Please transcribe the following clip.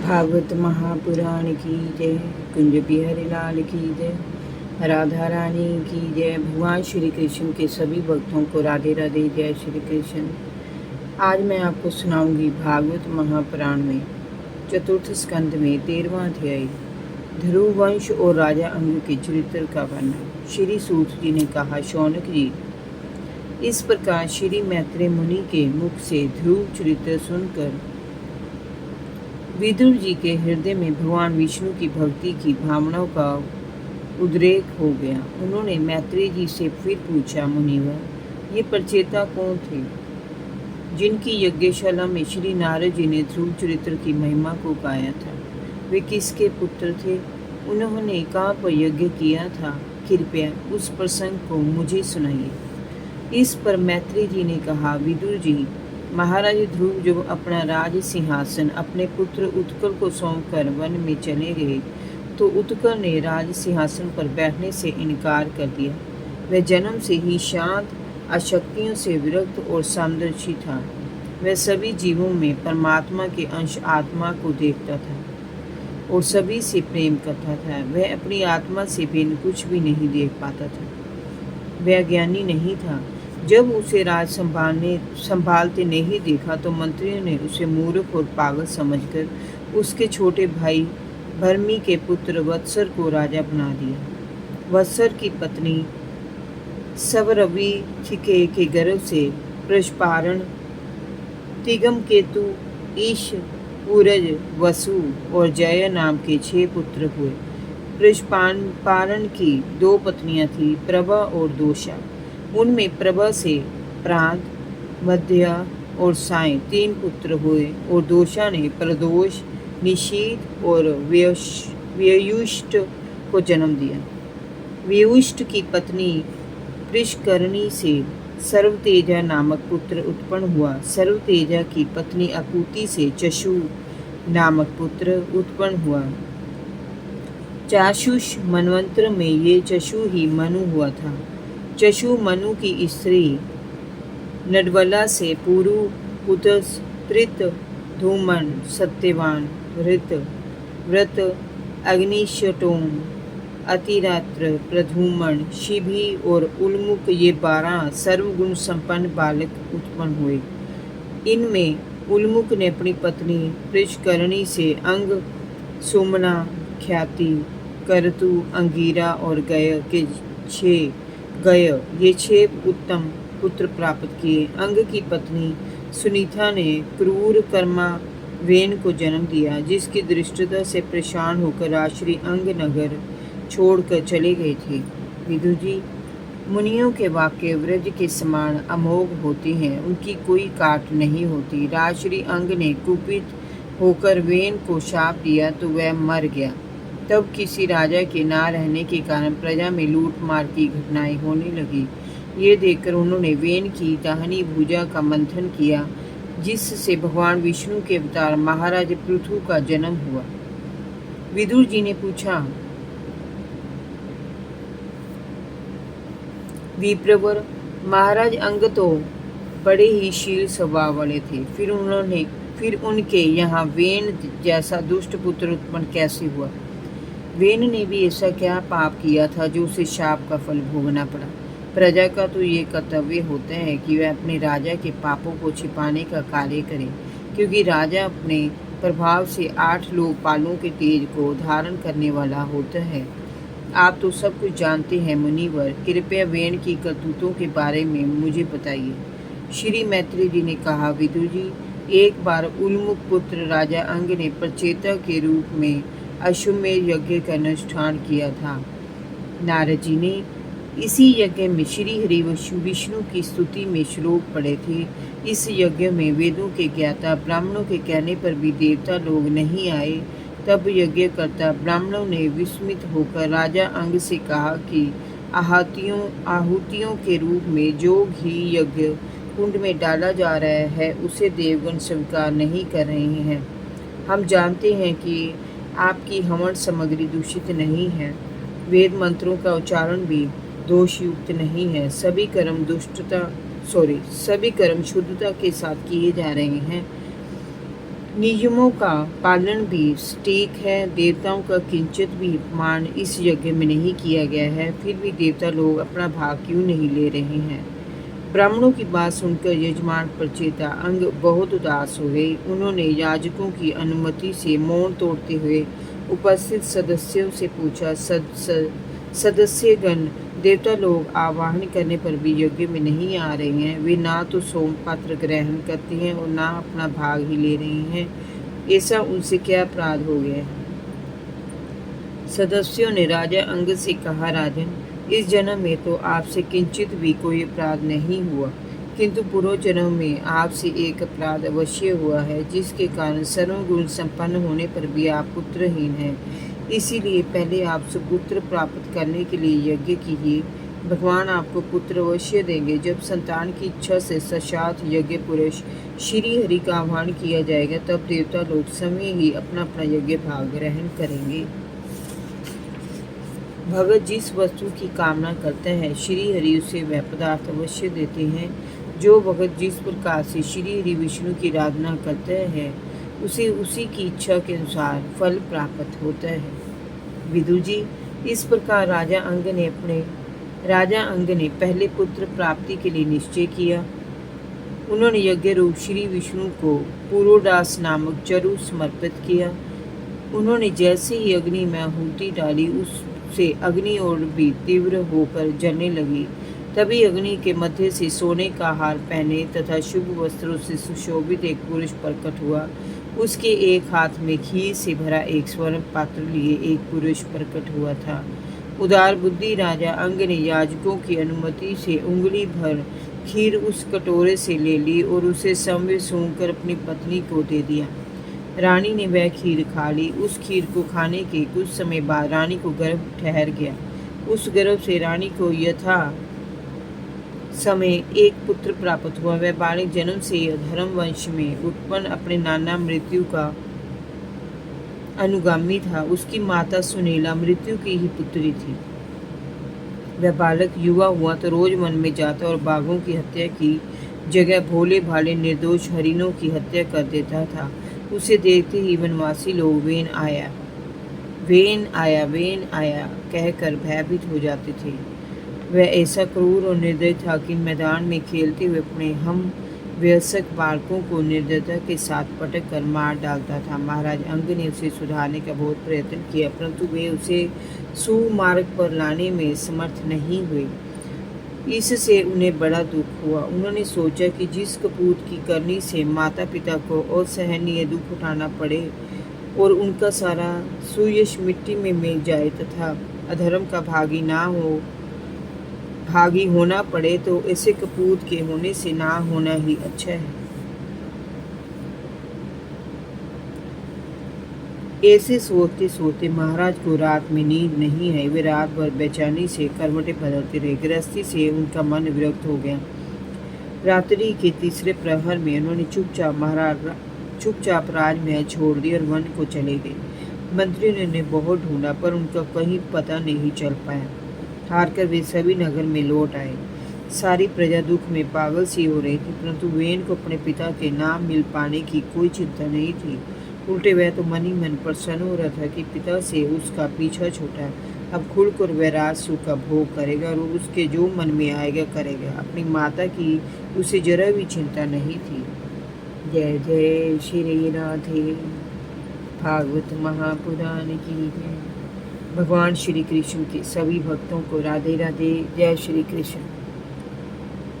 भागवत महापुराण की जय। कुंज बिहारी लाल की जय। राधा रानी की जय। भगवान श्री कृष्ण के सभी भक्तों को राधे राधे, जय श्री कृष्ण। आज मैं आपको सुनाऊंगी भागवत महापुराण में चतुर्थ स्कंद में 13वां अध्याय ध्रुव वंश और राजा अंग के चरित्र का वर्णन। श्री सूत जी ने कहा, शौनक जी, इस प्रकार श्री मैत्रेय मुनि के मुख से ध्रुव चरित्र सुनकर विदुर जी के हृदय में भगवान विष्णु की भक्ति की भावनाओं का उद्रेक हो गया। उन्होंने मैत्रेय जी से फिर पूछा, मुनिवर, ये प्रचेता कौन थे जिनकी यज्ञशाला में श्री नारद जी ने ध्रुव चरित्र की महिमा को गाया था? वे किसके पुत्र थे? उन्होंने कहाँ पर यज्ञ किया था? कृपया उस प्रसंग को मुझे सुनाइए। इस पर मैत्रेय जी ने कहा, विदुर जी, महाराज ध्रुव जब अपना राज सिंहासन अपने पुत्र उत्कल को सौंपकर वन में चले गए तो उत्कल ने राज सिंहासन पर बैठने से इनकार कर दिया। वह जन्म से ही शांत, अशक्तियों से विरक्त और समदर्शी था। वह सभी जीवों में परमात्मा के अंश आत्मा को देखता था और सभी से प्रेम करता था। वह अपनी आत्मा से भिन्न कुछ भी नहीं देख पाता था। वह ज्ञानी नहीं था। जब उसे राज संभालते नहीं देखा तो मंत्रियों ने उसे मूर्ख और पागल समझकर उसके छोटे भाई भरमी के पुत्र वत्सर को राजा बना दिया। वत्सर की पत्नी सवरवी के गर्भ से प्रष्पारण, तिगम केतु, ईश, पूरज, वसु और जय नाम के 6 पुत्र हुए। प्रष्पारण की 2 पत्नियां थीं, प्रभा और दोषा। उनमें प्रभा से प्रांत, मध्या और साय 3 पुत्र हुए और दोषा ने प्रदोष, निशीत और व्ययुष्ट को जन्म दिया। व्ययुष्ट की पत्नी पुष्करणी से सर्वतेजा नामक पुत्र उत्पन्न हुआ। सर्वतेजा की पत्नी अकुति से चशु नामक पुत्र उत्पन्न हुआ। चाशुष मनवंतर में ये चशु ही मनु हुआ था। चशु मनु की स्त्री नडवला से पुरु, पुतस, प्रित, धूमन, सत्यवान, व्रत, अग्निशटोम, अतिरात्र, प्रधूमन, शिभी और उल्मुख ये 12 सर्वगुण संपन्न बालक उत्पन्न हुए। इनमें उल्मुख ने अपनी पत्नी पुष्करणी से अंग, सुमना, ख्याति, करतु, अंगीरा और गय ये 6 उत्तम पुत्र प्राप्त किए। अंग की पत्नी सुनीता ने क्रूर कर्मा वेन को जन्म दिया, जिसकी दृष्टता से परेशान होकर राजश्री अंग नगर छोड़कर चले गए थे। विदुर जी, मुनियों के वाक्य व्रज के समान अमोघ होते हैं, उनकी कोई काट नहीं होती। राजश्री अंग ने कुपित होकर वेन को शाप दिया तो वह मर गया। तब किसी राजा के ना रहने के कारण प्रजा में लूट मार की घटनाएं होने लगी। ये देखकर उन्होंने वेन की दाहिनी भुजा का मंथन किया, जिससे भगवान विष्णु के अवतार महाराज पृथु का जन्म हुआ। विदुर जी ने पूछा, विप्रवर, महाराज अंग तो बड़े ही शील स्वभाव वाले थे, फिर उनके यहाँ वेन जैसा दुष्ट पुत्र उत्पन्न कैसे हुआ? वेन ने भी ऐसा क्या पाप किया था जो उसे शाप का फल भोगना पड़ा? प्रजा का तो ये कर्तव्य होता है कि वह अपने राजा के पापों को छिपाने का कार्य करे, क्योंकि राजा अपने प्रभाव से 8 लोकपालों के तेज को धारण करने वाला होता है। आप तो सब कुछ जानते हैं मुनिवर, कृपया वेन की करतूतों के बारे में मुझे बताइए। श्री मैत्रेय जी ने कहा, विदुर जी, एक बार उल्मुख पुत्र राजा अंग ने प्रचेता के रूप में अश्वमेध यज्ञ का अनुष्ठान किया था। नारद जी ने इसी यज्ञ में श्री हरि विष्णु की स्तुति में श्लोक पढ़े थे। इस यज्ञ में वेदों के ज्ञाता ब्राह्मणों के कहने पर भी देवता लोग नहीं आए। तब यज्ञकर्ता ब्राह्मणों ने विस्मित होकर राजा अंग से कहा कि आहुतियों के रूप में जो घी यज्ञ कुंड में डाला जा रहा है उसे देवगण स्वीकार नहीं कर रहे हैं। हम जानते हैं कि आपकी हवन सामग्री दूषित नहीं है, वेद मंत्रों का उच्चारण भी दोषयुक्त नहीं है। सभी कर्म शुद्धता के साथ किए जा रहे हैं। नियमों का पालन भी ठीक है। देवताओं का किंचित भी अपमान इस यज्ञ में नहीं किया गया है, फिर भी देवता लोग अपना भाग क्यों नहीं ले रहे हैं? ब्राह्मणों की बात सुनकर यजमान प्रचेता अंग बहुत उदास हो गए। उन्होंने याजकों की अनुमति से मौन तोड़ते हुए उपस्थित सदस्यों से पूछा, सदस्यगण, देवता लोग आवाहन करने पर भी यज्ञ में नहीं आ रहे हैं। वे ना तो सोम पात्र ग्रहण करते हैं और ना अपना भाग ही ले रहे हैं। ऐसा उनसे क्या अपराध हो गया है? सदस्यों ने राजा अंग से कहा, राजन, इस जन्म में तो आपसे किंचित भी कोई अपराध नहीं हुआ, किंतु पूर्व जन्म में आपसे एक अपराध अवश्य हुआ है, जिसके कारण सर्वगुण संपन्न होने पर भी आप पुत्रहीन हैं। इसीलिए पहले आप सुपुत्र प्राप्त करने के लिए यज्ञ कीजिए। भगवान आपको पुत्र अवश्य देंगे। जब संतान की इच्छा से साक्षात यज्ञ पुरुष श्री हरि का आह्वान किया जाएगा, तब देवता लोग समय ही अपना अपना यज्ञ भाग ग्रहण करेंगे। भगत जिस वस्तु की कामना करते हैं, श्री हरि उसे वह पदार्थ अवश्य देते हैं। जो भगत जिस प्रकार से श्री हरि विष्णु की आराधना करते हैं, उसे उसी की इच्छा के अनुसार फल प्राप्त होता है। विदु जी, इस प्रकार राजा अंग ने पहले पुत्र प्राप्ति के लिए निश्चय किया। उन्होंने यज्ञ रूप श्री विष्णु को पुरोडास नामक चरु समर्पित किया। उन्होंने जैसे ही अग्नि में आहुति डाली, उससे अग्नि और भी तीव्र होकर जलने लगी। तभी अग्नि के मध्य से सोने का हार पहने तथा शुभ वस्त्रों से सुशोभित एक पुरुष प्रकट हुआ। उसके एक हाथ में खीर से भरा एक स्वर्ण पात्र लिए एक पुरुष प्रकट हुआ था। उदार बुद्धि राजा अंग ने याजकों की अनुमति से उंगली भर खीर उस कटोरे से ले ली और उसे समय सूंघकर अपनी पत्नी को दे दिया। रानी ने वह खीर खा ली। उस खीर को खाने के कुछ समय बाद रानी को गर्भ ठहर गया। उस गर्भ से रानी को यथा समय एक पुत्र प्राप्त हुआ। वह बालक जन्म से धर्म वंश में उत्पन्न अपने नाना मृत्यु का अनुगामी था। उसकी माता सुनीला मृत्यु की ही पुत्री थी। वह बालक युवा हुआ तो रोज वन में जाता और बाघों की हत्या की जगह भोले भाले निर्दोष हरिणों की हत्या कर देता था। उसे देखते ही वनवासी लोग वेन आया कहकर भयभीत हो जाते थे। वह ऐसा क्रूर और निर्दय था कि मैदान में खेलते हुए अपने हम वयस्क बालकों को निर्दयता के साथ पटक कर मार डालता था। महाराज अंग ने उसे सुधारने का बहुत प्रयत्न किया, परंतु वे उसे सुमार्ग पर लाने में समर्थ नहीं हुए। इससे उन्हें बड़ा दुख हुआ। उन्होंने सोचा कि जिस कपूत की करनी से माता पिता को असहनीय दुख उठाना पड़े और उनका सारा सुयश मिट्टी में मिल जाए तथा अधर्म का भागी होना पड़े, तो ऐसे कपूत के होने से ना होना ही अच्छा है। ऐसे सोचते सोचते महाराज को रात में नींद नहीं आई। वे रात भर बेचैनी से करवटें बदलते रहे। गृहस्थी से उनका मन विरक्त हो गया। रात्रि के तीसरे प्रहर में उन्होंने चुपचाप राजमहल छोड़ दिया और वन को चले गए। मंत्री ने उन्हें बहुत ढूंढा, पर उनका कहीं पता नहीं चल पाया। हारकर वे सभी नगर में लौट आए। सारी प्रजा दुख में पागल सी हो रही थी, परंतु वेन को अपने पिता के नाम मिल पाने की कोई चिंता नहीं थी। उल्टे वह तो मन ही मन प्रसन्न हो रहा था कि पिता से उसका पीछा छूटा। अब खुलकर वह राज सुख का भोग करेगा और उसके जो मन में आएगा करेगा। अपनी माता की उसे जरा भी चिंता नहीं थी। जय जय श्री राधे। भागवत महापुराण की जय। भगवान श्री कृष्ण के सभी भक्तों को राधे राधे। जय श्री कृष्ण।